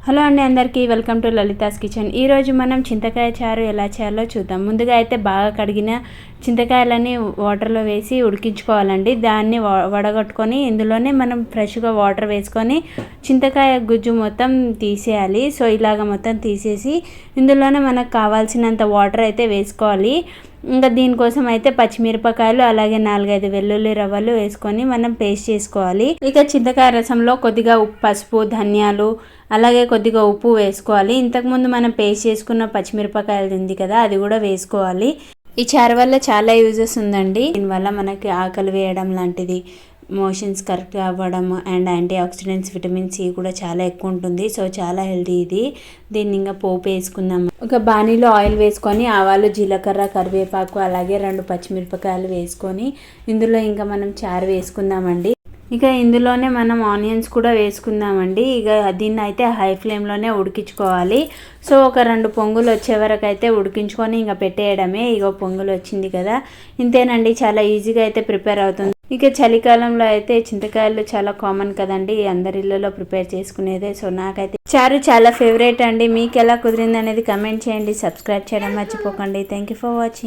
Hello అండి, అందరికీ welcome to Lalitha's kitchen. ఈరోజు మనం చింతకాయ చారు ఎలా చేయాలో చూద్దాం. ముందుగా అయితే బాగా కడిగిన చింతకాయలని వాటర్లో వేసి ఉడికించుకోవాలండి. దాన్ని వడగట్టుకొని ఇందులోనే మనం ఫ్రెష్గా వాటర్ వేసుకొని చింతకాయ గుజ్జు మొత్తం తీసేయాలి. సో ఇలాగ మొత్తం తీసేసి ఇందులోనే మనకు కావాల్సినంత వాటర్ అయితే వేసుకోవాలి. ఇంకా దీనికోసం అయితే పచ్చిమిరపకాయలు అలాగే 4-5 వెల్లుల్లి రవ్వలు వేసుకొని మనం పేస్ట్ చేసుకోవాలి. ఇక చింతకాయ రసంలో కొద్దిగా పసుపు, ధనియాలు అలాగే కొద్దిగా ఉప్పు వేసుకోవాలి. ఇంతకుముందు మనం పేస్ట్ చేసుకున్న పచ్చిమిరపకాయలు ఉంది కదా, అది కూడా వేసుకోవాలి. ఈ చారు వల్ల చాలా యూజెస్ ఉందండి. దీనివల్ల మనకి ఆకలి వేయడం లాంటిది, మోషన్స్ కరెక్ట్గా అవ్వడం and antioxidants, vitamin C కూడా చాలా ఎక్కువ ఉంటుంది. సో చాలా హెల్తీ ఇది. దీన్ని ఇంకా పోపు వేసుకుందాం. ఒక బాణీలో ఆయిల్ వేసుకొని ఆవాలు, జీలకర్ర, కరివేపాకు అలాగే 2 పచ్చిమిరపకాయలు వేసుకొని ఇందులో ఇంకా మనం చారు వేసుకుందామండి. ఇక ఇందులోనే మనం ఆనియన్స్ కూడా వేసుకుందామండి. ఇక దీన్ని అయితే హై ఫ్లేమ్లోనే ఉడికించుకోవాలి. సో ఒక 2 పొంగులు వచ్చే వరకు అయితే ఉడికించుకొని ఇంకా పెట్టేయడమే. ఇక పొంగులు వచ్చింది కదా, ఇంతేనండి. చాలా ఈజీగా అయితే ప్రిపేర్ అవుతుంది. ఇక చలికాలంలో అయితే చింతకాయలు చాలా కామన్ కదండి, అందరి ఇళ్ళలో ప్రిపేర్ చేసుకునేదే. సో నాకైతే చారు చాలా ఫేవరెట్ అండి. మీకు ఎలా కుదిరింది అనేది కమెంట్ చేయండి. సబ్స్క్రైబ్ చేయడం మర్చిపోకండి. Thank you for watching.